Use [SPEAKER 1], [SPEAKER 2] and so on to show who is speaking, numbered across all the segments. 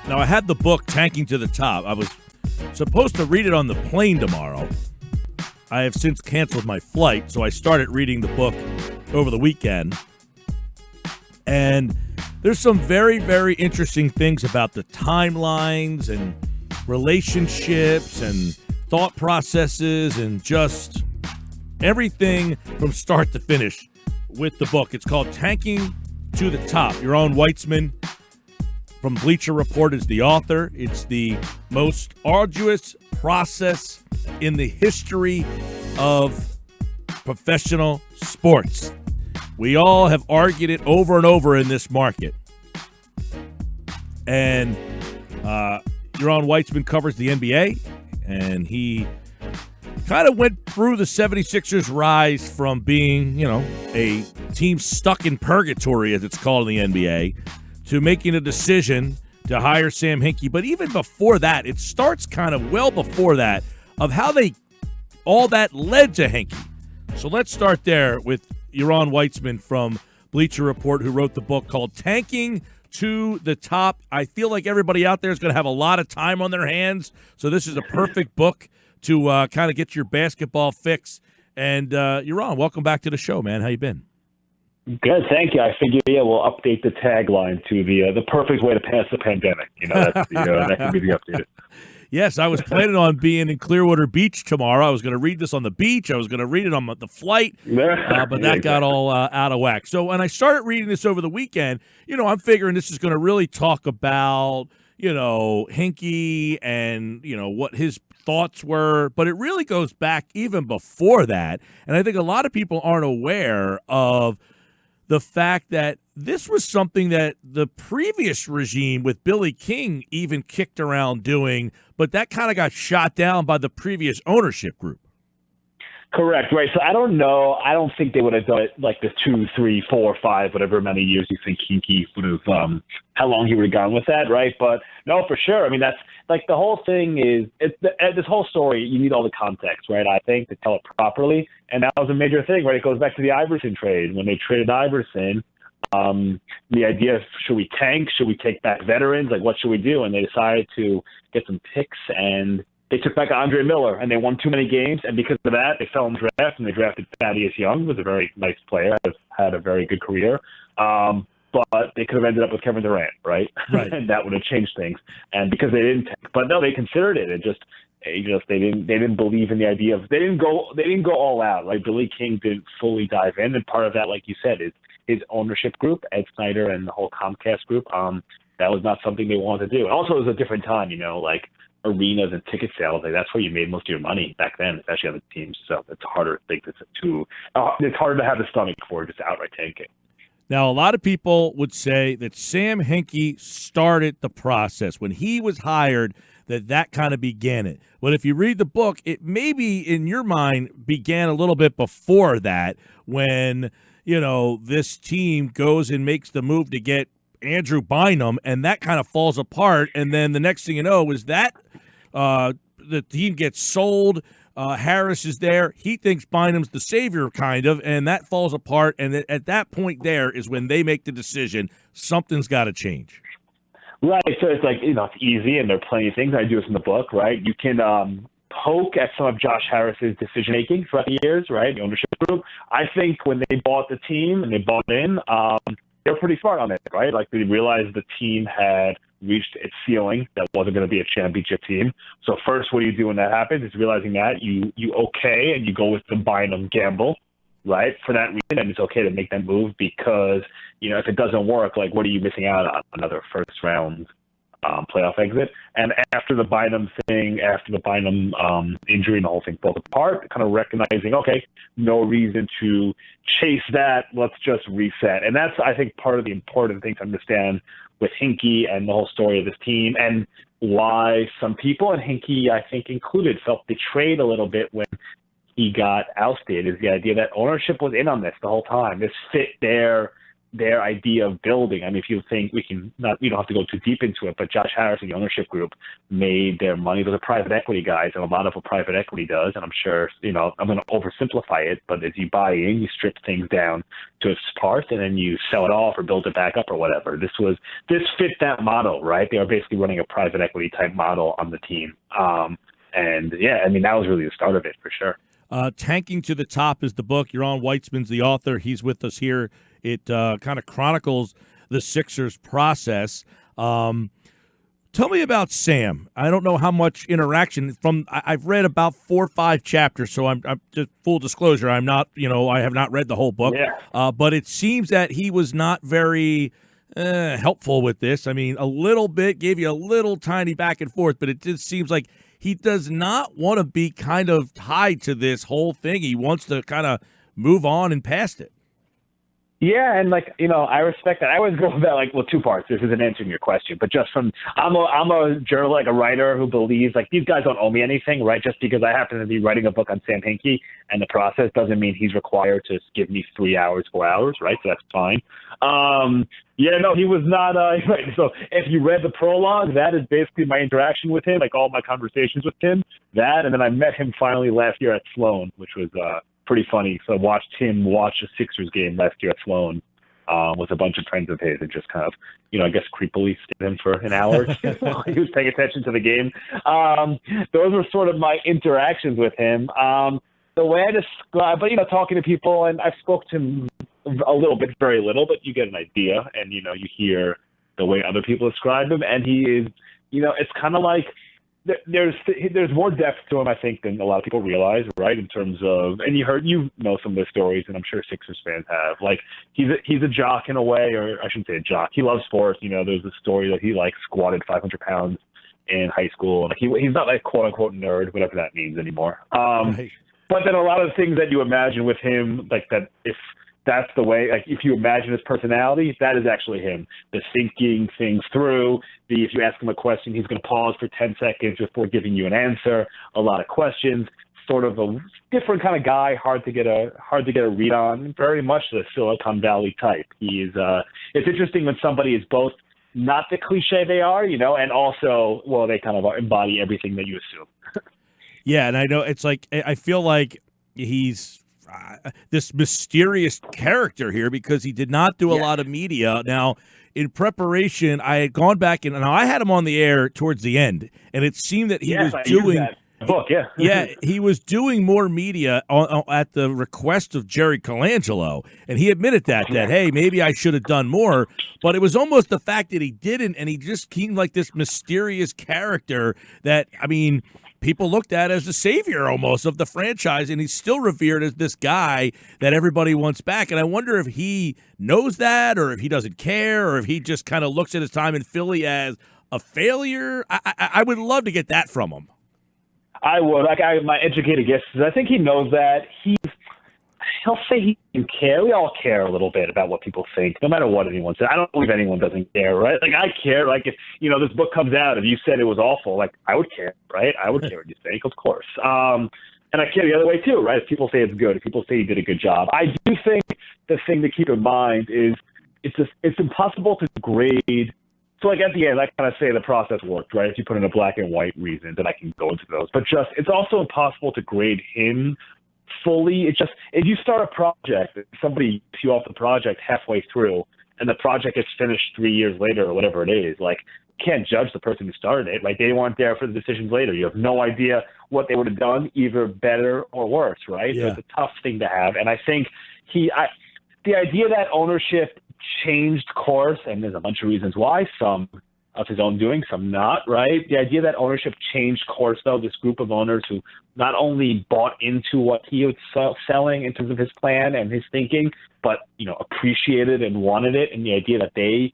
[SPEAKER 1] Now, I had the book Tanking to the Top. I was supposed to read it on the plane tomorrow. I have since canceled my flight, so I started reading the book over the weekend. And there's some very, very interesting things about the timelines and relationships and thought processes and just everything from start to finish with the book. It's called Tanking to the Top. Yaron Weitzman from Bleacher Report is the author. It's the most arduous process in the history of professional sports. We all have argued it over and over in this market. And Yaron Weitzman covers the NBA, and he kind of went through the 76ers' rise from being, a team stuck in purgatory, as it's called in the NBA, to making a decision to hire Sam Hinkie. But even before that, it starts kind of well before that of how all that led to Hinkie. So let's start there with Yaron Weitzman from Bleacher Report, who wrote the book called Tanking to the Top. I feel like everybody out there is going to have a lot of time on their hands, so this is a perfect book to kind of get your basketball fix. And Yaron, welcome back to the show, man. How you been?
[SPEAKER 2] Good, thank you. I figure, we'll update the tagline to the perfect way to pass the pandemic. That can be the updated.
[SPEAKER 1] Yes, I was planning on being in Clearwater Beach tomorrow. I was going to read this on the beach. I was going to read it on the flight, but that got all out of whack. So when I started reading this over the weekend, I'm figuring this is going to really talk about, Hinkie and, what his thoughts were. But it really goes back even before that. And I think a lot of people aren't aware of the fact that this was something that the previous regime with Billy King even kicked around doing, but that kind of got shot down by the previous ownership group.
[SPEAKER 2] Correct, right. So I don't know. I don't think they would have done it like the 2, 3, 4, 5, whatever many years you think Hinkie would have, how long he would have gone with that, right? But no, for sure. I mean, that's like the whole thing is, this whole story, you need all the context, right? I think to tell it properly. And that was a major thing, right? It goes back to the Iverson trade. When they traded Iverson, the idea of should we tank? Should we take back veterans? Like, what should we do? And they decided to get some picks, and they took back Andre Miller, and they won too many games. And because of that, they fell in the draft, and they drafted Thaddeus Young, who was a very nice player, had a very good career. But they could have ended up with Kevin Durant, right? And that would have changed things. And because they didn't, but no, they considered it. They didn't believe in the idea of they didn't go all out. Like Billy King didn't fully dive in, and part of that, like you said, is his ownership group, Ed Snyder and the whole Comcast group. That was not something they wanted to do. And also, it was a different time, like arenas and ticket sales. Like that's where you made most of your money back then, especially on the teams. So it's harder to think it's harder to have the stomach for just outright tanking.
[SPEAKER 1] Now, a lot of people would say that Sam Hinkie started the process. When he was hired, that kind of began it. But if you read the book, it maybe, in your mind, began a little bit before that when, this team goes and makes the move to get Andrew Bynum, and that kind of falls apart. And then the next thing you know is that the team gets sold. Harris is there. He thinks Bynum's the savior, kind of, and that falls apart. And at that point there is when they make the decision, something's got to change.
[SPEAKER 2] Right. So it's like, it's easy, and there are plenty of things. I do this in the book, right? You can poke at some of Josh Harris's decision-making throughout the years, right? The ownership group. I think when they bought the team and they bought in, they're pretty smart on it, right? Like they realized the team had reached its ceiling, that wasn't going to be a championship team. So first, what do you do when that happens? Is realizing that you okay and you go with the Bynum gamble, right? For that reason, and it's okay to make that move because, if it doesn't work, like what are you missing out on? Another first round playoff exit. And after the Bynum thing, after the Bynum injury and the whole thing falls apart, kind of recognizing, okay, no reason to chase that. Let's just reset. And that's, I think, part of the important thing to understand with Hinkie and the whole story of this team, and why some people, and Hinkie, I think, included, felt betrayed a little bit when he got ousted, is the idea that ownership was in on this the whole time. This fit their their idea of building. I mean, if you think we don't have to go too deep into it, but Josh Harris and the ownership group made their money. Those are private equity guys, and a lot of what private equity does, and I'm sure, I'm going to oversimplify it, but as you buy in, you strip things down to its parts, and then you sell it off or build it back up or whatever. This fit that model, right? They are basically running a private equity type model on the team. And yeah, I mean, that was really the start of it for sure.
[SPEAKER 1] Tanking to the Top is the book. Yaron Weitzman's the author. He's with us here. It kind of chronicles the Sixers process. Tell me about Sam. I don't know how much interaction I've read about 4 or 5 chapters, so I'm just full disclosure. I'm not, I have not read the whole book.
[SPEAKER 2] Yeah.
[SPEAKER 1] But it seems that he was not very helpful with this. I mean, a little bit, gave you a little tiny back and forth, but it just seems like he does not want to be kind of tied to this whole thing. He wants to kind of move on and past it.
[SPEAKER 2] Yeah, and I respect that. I always go about 2 parts. This isn't answering your question, but just from I'm a journalist, a writer who believes these guys don't owe me anything, right? Just because I happen to be writing a book on Sam Hinkie and the process doesn't mean he's required to give me 3 hours, 4 hours, right? So that's fine. He was not right. So if you read the prologue, that is basically my interaction with him, all my conversations with him. That, and then I met him finally last year at Sloan, which was pretty funny. So I watched him watch a Sixers game last year at Sloan with a bunch of friends of his and just kind of, I guess creepily stayed in for an hour. He was paying attention to the game. Those were sort of my interactions with him. The way I describe, but, talking to people, and I've spoken to him a little bit, very little, but you get an idea, and, you hear the way other people describe him, and he is, it's kind of like, there's more depth to him, I think, than a lot of people realize, right? In terms of, and you know some of the stories, and I'm sure Sixers fans have. He's a jock in a way, or I shouldn't say a jock. He loves sports. There's a story that he squatted 500 pounds in high school. He's not quote unquote nerd, whatever that means anymore.
[SPEAKER 1] Right.
[SPEAKER 2] But then a lot of the things that you imagine with him, that if that's the way, if you imagine his personality, that is actually him. The thinking things through, if you ask him a question, he's going to pause for 10 seconds before giving you an answer, a lot of questions, sort of a different kind of guy, hard to get a read on, very much the Silicon Valley type. He is, it's interesting when somebody is both not the cliche they are, and also, they kind of embody everything that you assume.
[SPEAKER 1] Yeah, and I know it's I feel like he's this mysterious character here because he did not do a lot of media. Now, in preparation, I had gone back and I had him on the air towards the end, and it seemed that he was doing
[SPEAKER 2] book.
[SPEAKER 1] he was doing more media at the request of Jerry Colangelo, and he admitted that hey, maybe I should have done more, but it was almost the fact that he didn't, and he just seemed like this mysterious character that, I mean, people looked at as the savior almost of the franchise, and he's still revered as this guy that everybody wants back. And I wonder if he knows that, or if he doesn't care, or if he just kind of looks at his time in Philly as a failure. I would love to get that from him.
[SPEAKER 2] I would. My educated guess is I think he knows that. He'll say he can care. We all care a little bit about what people think, no matter what anyone says. I don't believe anyone doesn't care, right? I care. If this book comes out, if you said it was awful, I would care, right? I would care what you think, of course. And I care the other way too, right? If people say it's good, if people say you did a good job, I do think the thing to keep in mind is it's impossible to grade. So at the end, I kind of say the process worked, right? If you put in a black and white reason, then I can go into those. But it's also impossible to grade him fully. It's just, if you start a project, somebody takes you off the project halfway through, and the project is finished 3 years later or whatever it is, you can't judge the person who started it. They weren't there for the decisions later. You have no idea what they would have done, either better or worse, right?
[SPEAKER 1] Yeah.
[SPEAKER 2] So it's a tough thing to have. And I think the idea that ownership changed course, and there's a bunch of reasons why, some of his own doing, some not, right? The idea that ownership changed course, though, this group of owners who not only bought into what he was selling in terms of his plan and his thinking, but, appreciated and wanted it, and the idea that they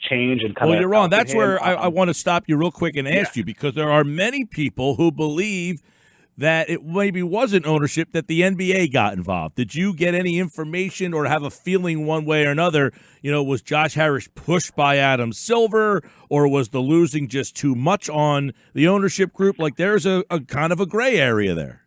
[SPEAKER 2] change and kind of...
[SPEAKER 1] Well, you're wrong. That's where I want to stop you real quick and ask you, because there are many people who believe that it maybe wasn't ownership, that the NBA got involved. Did you get any information or have a feeling one way or another, was Josh Harris pushed by Adam Silver, or was the losing just too much on the ownership group? There's a kind of a gray area there.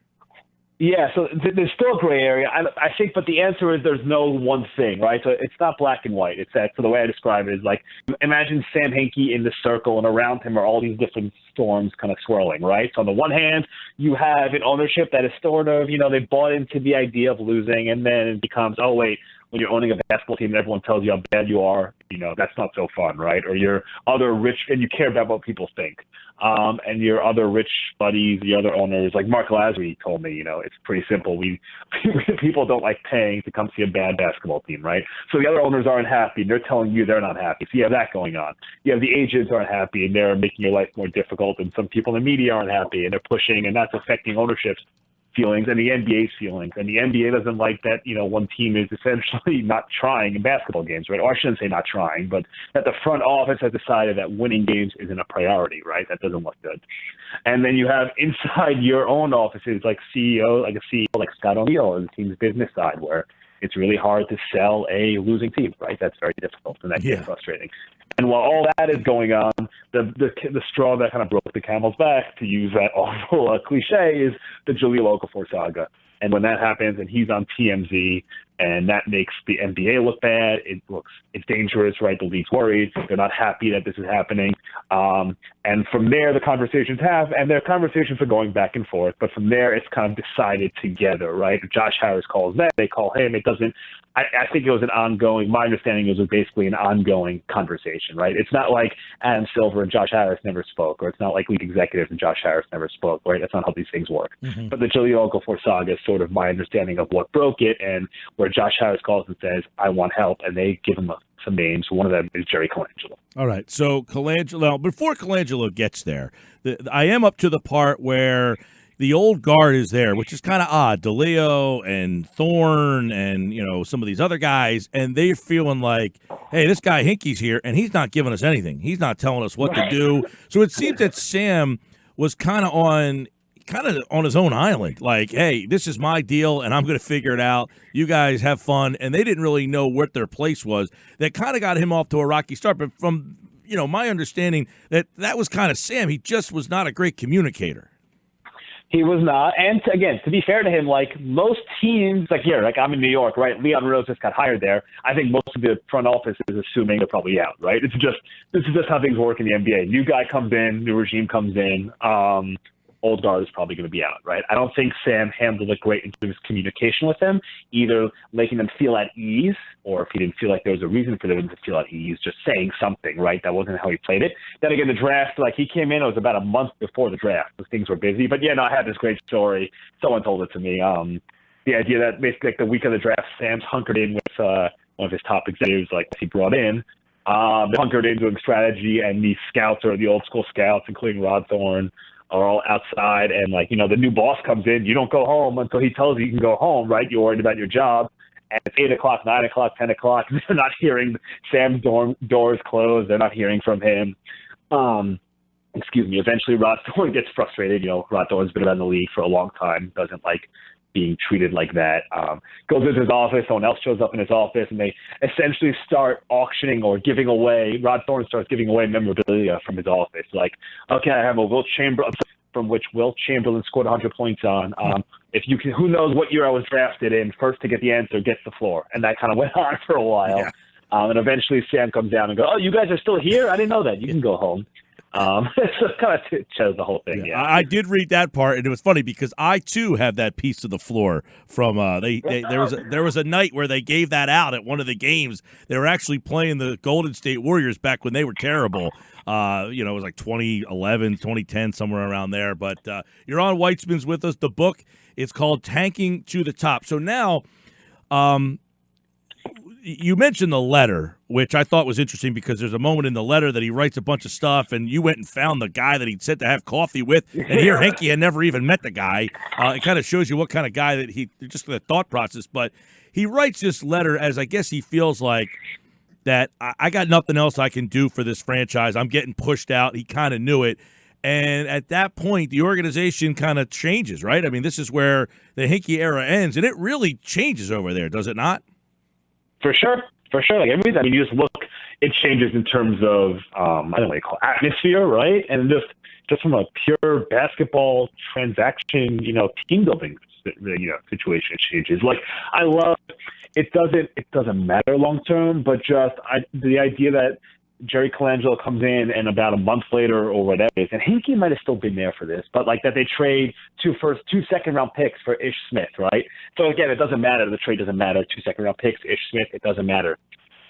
[SPEAKER 2] Yeah, so there's still a gray area. I think, but the answer is there's no one thing, right? So it's not black and white. It's that. So the way I describe it is like, imagine Sam Hinkie in the circle, and around him are all these different storms kind of swirling, right? So on the one hand, you have an ownership that is sort of, they bought into the idea of losing, and then it becomes, oh wait, when you're owning a basketball team and everyone tells you how bad you are, that's not so fun, right? Or your other rich, and you care about what people think. And your other rich buddies, the other owners, like Mark Lazary told me, it's pretty simple. People don't like paying to come see a bad basketball team, right? So the other owners aren't happy, and they're telling you they're not happy. So you have that going on. You have the agents aren't happy, and they're making your life more difficult, and some people in the media aren't happy, and they're pushing, and that's affecting ownership's feelings and the NBA's feelings. And the NBA doesn't like that, one team is essentially not trying in basketball games, right? Or I shouldn't say not trying, but that the front office has decided that winning games isn't a priority, right? That doesn't look good. And then you have inside your own offices, like a CEO like Scott O'Neill on the team's business side, where it's really hard to sell a losing team, right? That's very difficult, and that gets frustrating. And while all that is going on, the straw that kind of broke the camel's back, to use that awful cliche, is the Jahlil Okafor saga. And when that happens, and he's on TMZ, and that makes the NBA look bad, it's dangerous, right? The league's worried. They're not happy that this is happening. And from there, the conversations their conversations are going back and forth. But from there, it's kind of decided together, right? Josh Harris calls them, they call him. It doesn't. I think it was an ongoing. My understanding is it was basically an ongoing conversation, right? It's not like Adam Silver and Josh Harris never spoke, or it's not like league executives and Josh Harris never spoke, right? That's not how these things work. Mm-hmm. But the Jahlil Okafor saga is sort of my understanding of what broke it, and where Josh Harris calls and says, "I want help," and they give him some names. One of them is Jerry Colangelo.
[SPEAKER 1] All right, so Colangelo. Before Colangelo gets there, I am up to the part where the old guard is there, which is kind of odd. DeLeo and Thorne and, some of these other guys, and they're feeling like, hey, this guy Hinkie's here, and he's not giving us anything. He's not telling us what to do. So it seems that Sam was kind of on his own island. Like, hey, this is my deal, and I'm going to figure it out. You guys have fun. And they didn't really know what their place was. That kind of got him off to a rocky start. But from, my understanding, that was kind of Sam. He just was not a great communicator.
[SPEAKER 2] He was not. And again, to be fair to him, like most teams, like I'm in New York, right? Leon Rose just got hired there. I think most of the front office is assuming they're probably out, right? This is just how things work in the NBA. New guy comes in, new regime comes in. Old guard is probably going to be out, right? I don't think Sam handled it great in terms of communication with them, either making them feel at ease, or if he didn't feel like there was a reason for them to feel at ease, just saying something, right? That wasn't how he played it. Then again, the draft, like he came in, it was about a month before the draft, because things were busy. But I had this great story. Someone told it to me. The idea that basically like the week of the draft, Sam's hunkered in with one of his top executives, like he brought in. They hunkered in doing strategy, and the scouts, or the old school scouts, including Rod Thorne, are all outside, and the new boss comes in. You don't go home until he tells you can go home, right? You're worried about your job. And it's 8 o'clock, 9 o'clock, 10 o'clock. They're not hearing Sam's doors closed. They're not hearing from him. Eventually Rod Thorne gets frustrated. Rod Thorne's been around the league for a long time, doesn't like being treated like that. Goes into his office, someone else shows up in his office, and they essentially start auctioning or giving away. Rod Thorne starts giving away memorabilia from his office. Like, okay, I have a Wilt Chamberlain, from which Wilt Chamberlain scored 100 points on. If you can, who knows what year I was drafted in, first to get the answer gets the floor. And that kind of went on for a while. Yeah. And eventually Sam comes down and goes, "Oh, you guys are still here? I didn't know that. You can go home." So it kind of shows the whole thing. Yeah.
[SPEAKER 1] I did read that part, and it was funny because I too have that piece of the floor from there was a night where they gave that out at one of the games. They were actually playing the Golden State Warriors back when they were terrible. It was like 2011, 2010, somewhere around there. But Yaron Weitzman's with us. The book, it's called Tanking to the Top. So now, you mentioned the letter, which I thought was interesting because there's a moment in the letter that he writes a bunch of stuff, and you went and found the guy that he'd said to have coffee with, and here Hinkie had never even met the guy. It kind of shows you what kind of guy that just the thought process. But he writes this letter as I guess he feels like that I got nothing else I can do for this franchise. I'm getting pushed out. He kind of knew it. And at that point, the organization kind of changes, right? I mean, this is where the Hinkie era ends, and it really changes over there, does it not?
[SPEAKER 2] For sure. Like everything. I mean, you just look, it changes in terms of, I don't know what you call it, atmosphere, right? And just just from a pure basketball transaction, team building, situation changes. Like, I love it. Doesn't matter long term, but just the idea that Jerry Colangelo comes in and about a month later or whatever, and Hinkie might have still been there for this, but like that they trade two second-round picks for Ish Smith, right? So again, it doesn't matter. The trade doesn't matter. 2 second-round picks, Ish Smith, it doesn't matter.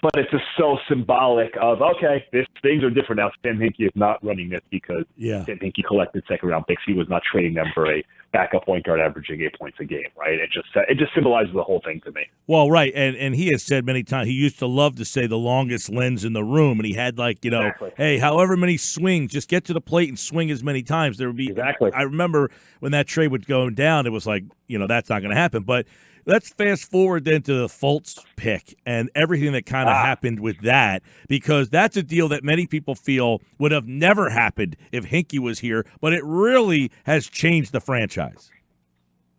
[SPEAKER 2] But it's just so symbolic of, okay, things are different now. Sam Hinkie is not running this because Sam Hinkie collected second-round picks. He was not trading them for a backup point guard averaging 8 points a game, right? It just symbolizes the whole thing to me.
[SPEAKER 1] Well, right, and he has said many times, he used to love to say the longest lens in the room, and he had
[SPEAKER 2] Exactly.
[SPEAKER 1] hey, however many swings, just get to the plate and swing as many times. There would be
[SPEAKER 2] Exactly.
[SPEAKER 1] I remember when that trade would go down, it was like, that's not going to happen, but let's fast forward then to the Fultz pick and everything that kind of happened with that, because that's a deal that many people feel would have never happened if Hinkie was here, but it really has changed the franchise.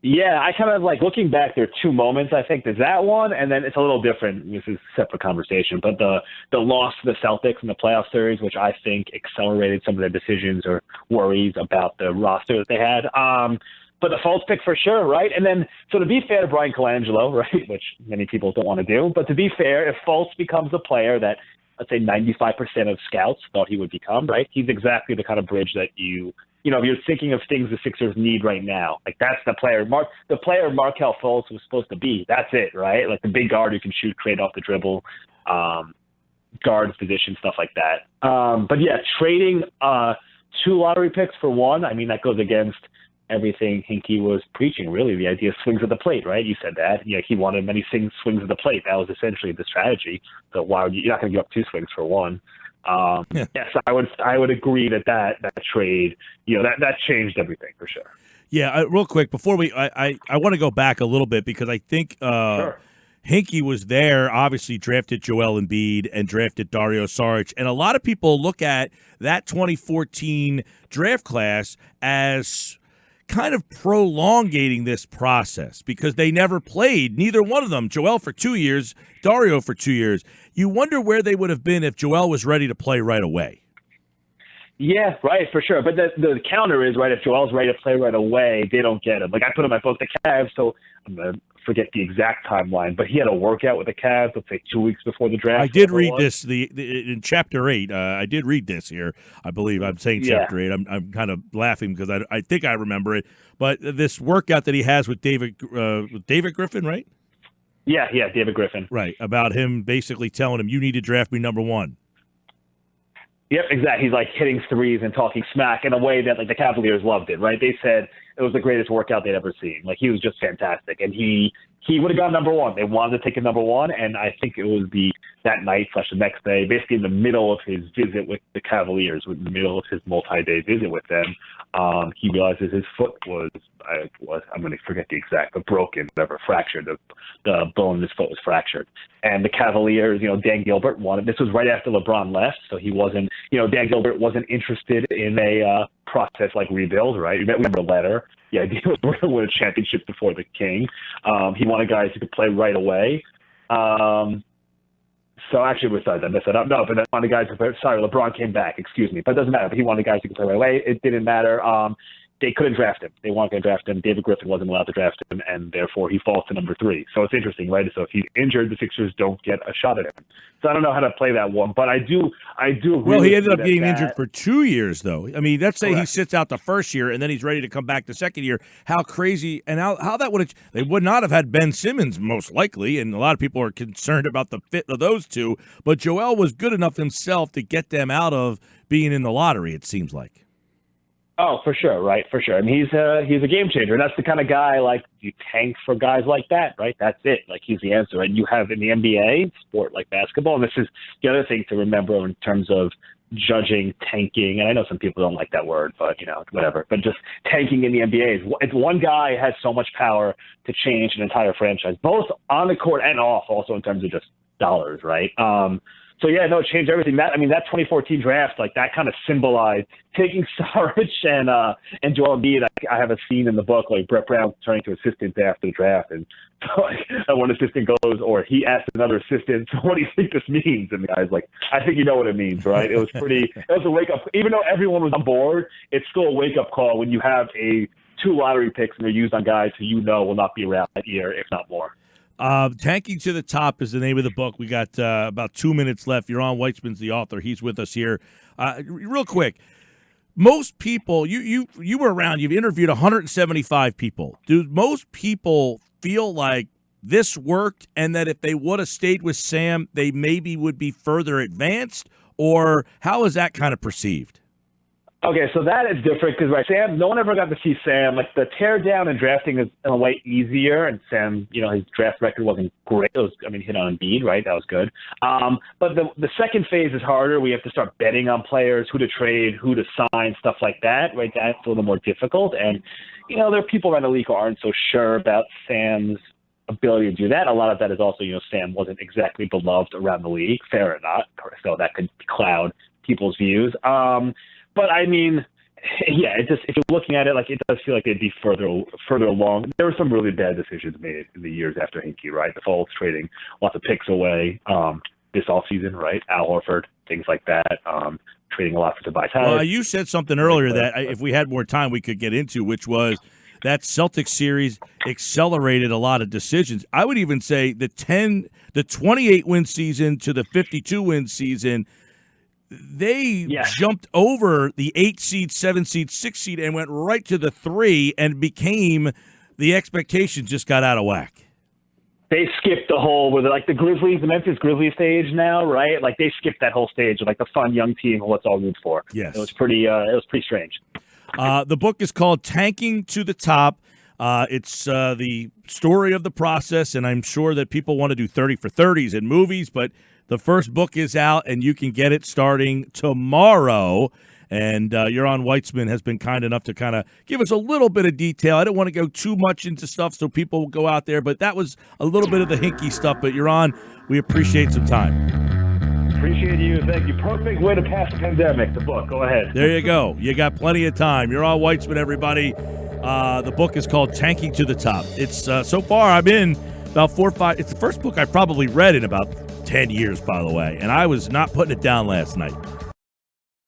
[SPEAKER 2] Yeah, I kind of like looking back, there are 2 moments. I think there's that one, and then it's a little different. This is a separate conversation, but the loss to the Celtics in the playoff series, which I think accelerated some of their decisions or worries about the roster that they had. But the Fultz pick for sure, right? And then, so to be fair to Brian Colangelo, right, which many people don't want to do, but to be fair, if Fultz becomes a player that, let's say 95% of scouts thought he would become, right, he's exactly the kind of bridge that if you're thinking of things the Sixers need right now, like that's the player. The player Markelle Fultz was supposed to be. That's it, right? Like the big guard who can shoot, create off the dribble, guard position, stuff like that. But yeah, trading 2 lottery picks for 1, I mean, that goes against everything Hinkie was preaching, really. The idea of swings at the plate, right? You said that. He wanted many swings at the plate. That was essentially the strategy. So you're not going to give up 2 swings for 1. Yes, I would agree that trade, that changed everything for sure.
[SPEAKER 1] Yeah, real quick before I want to go back a little bit because I think
[SPEAKER 2] Sure.
[SPEAKER 1] Hinkie was there, obviously drafted Joel Embiid and drafted Dario Saric, and a lot of people look at that 2014 draft class as kind of prolongating this process because they never played, neither one of them, Joel for 2 years, Dario for 2 years. You wonder where they would have been if Joel was ready to play right away.
[SPEAKER 2] Yeah, right, for sure. But the counter is, right, if Joel's ready to play right away, they don't get him. Like I put in my book, the Cavs, so I'm going to forget the exact timeline, but he had a workout with the Cavs, let's say 2 weeks before the draft.
[SPEAKER 1] I did read this in Chapter 8. I did read this here, I believe. I'm saying Chapter 8. I'm kind of laughing because I think I remember it. But this workout that he has with David Griffin, right?
[SPEAKER 2] Yeah, David Griffin.
[SPEAKER 1] Right, about him basically telling him, you need to draft me number 1.
[SPEAKER 2] Yep, exactly. He's like hitting threes and talking smack in a way that like the Cavaliers loved it, right? They said it was the greatest workout they'd ever seen. Like he was just fantastic, and he would have gone number 1. They wanted to take him number 1, and I think it was that night / the next day, basically in the middle of his visit with the Cavaliers, in the middle of his multi-day visit with them, he realizes his foot was I'm going to forget the exact, but broken, whatever, fractured. The bone in his foot was fractured. And the Cavaliers, Dan Gilbert wanted, this was right after LeBron left, so he wasn't, Dan Gilbert wasn't interested in a process like rebuild, right? We remember the letter. The idea was we're going to win a championship before the king. He wanted guys who could play right away. So actually, I messed that up. No, but he wanted guys who play, sorry, LeBron came back, excuse me. But it doesn't matter. But he wanted guys who could play right away. It didn't matter. They couldn't draft him. They weren't going to draft him. David Griffin wasn't allowed to draft him, and therefore he falls to number 3. So it's interesting, right? So if he's injured, the Sixers don't get a shot at him. So I don't know how to play that one, but I do agree.
[SPEAKER 1] Well, he ended up getting injured for 2 years, though. I mean, let's say
[SPEAKER 2] Correct.
[SPEAKER 1] He sits out the first year and then he's ready to come back the second year. How crazy and how that would have – they would not have had Ben Simmons most likely, and a lot of people are concerned about the fit of those two. But Joel was good enough himself to get them out of being in the lottery, it seems like.
[SPEAKER 2] Oh, for sure, right? For sure. And he's a game changer. And that's the kind of guy, like, you tank for guys like that, right? That's it. Like, he's the answer. And you have in the NBA, sport like basketball, and this is the other thing to remember in terms of judging tanking. And I know some people don't like that word, but, whatever. But just tanking in the NBA it's one guy has so much power to change an entire franchise, both on the court and off, also in terms of just dollars, right? So yeah, no, it changed everything. That 2014 draft, like that kind of symbolized taking Saric and Joel Embiid. I have a scene in the book like Brett Brown turning to assistant after the draft, and one assistant goes, or he asked another assistant, "So what do you think this means?" And the guy's like, "I think you know what it means, right?" It was a wake up. Even though everyone was on board, it's still a wake up call when you have two lottery picks and they're used on guys who will not be around that year, if not more.
[SPEAKER 1] Tanking to the Top is the name of the book. We got about 2 minutes left. Yaron Weitzman's the author. He's with us here. Real quick, most people, you were around, you've interviewed 175 people. Do most people feel like this worked and that if they would have stayed with Sam, they maybe would be further advanced? Or how is that kind of perceived?
[SPEAKER 2] Okay, so that is different because Sam, no one ever got to see Sam. Like the tear down and drafting is in a way easier, and Sam, his draft record wasn't great. It was, hit on Embiid, right? That was good. But the second phase is harder. We have to start betting on players, who to trade, who to sign, stuff like that, right? That's a little more difficult. And, there are people around the league who aren't so sure about Sam's ability to do that. A lot of that is also, Sam wasn't exactly beloved around the league, fair or not, so that could cloud people's views. But if you're looking at it, like it does feel like they'd be further along. There were some really bad decisions made in the years after Hinkie, right? The Fultz trading lots of picks away this offseason, right? Al Horford, things like that. Trading a lot for Tobias Harris.
[SPEAKER 1] Well, you said something earlier that if we had more time, we could get into, which was that Celtics series accelerated a lot of decisions. I would even say the 28-win season to the 52-win season, they jumped over the 8 seed, 7 seed, 6 seed, and went right to the 3 and became the expectations just got out of whack.
[SPEAKER 2] They skipped the whole the Memphis Grizzlies stage now, right? Like they skipped that whole stage of like the fun young team who let's all root for.
[SPEAKER 1] Yes.
[SPEAKER 2] It was pretty strange.
[SPEAKER 1] The book is called Tanking to the Top. It's the story of the process, and I'm sure that people want to do 30 for 30s in movies, but the first book is out, and you can get it starting tomorrow. And Yaron Weitzman has been kind enough to kind of give us a little bit of detail. I don't want to go too much into stuff so people will go out there, but that was a little bit of the Hinkie stuff. But Yaron, we appreciate some time.
[SPEAKER 2] Appreciate you. Thank you. Perfect way to pass the pandemic, the book. Go ahead.
[SPEAKER 1] There you go. You got plenty of time. Yaron Weitzman, everybody. The book is called Tanking to the Top. It's so far I'm in about 4 or 5. It's the first book I probably read in about 10 years, by the way, and I was not putting it down last night.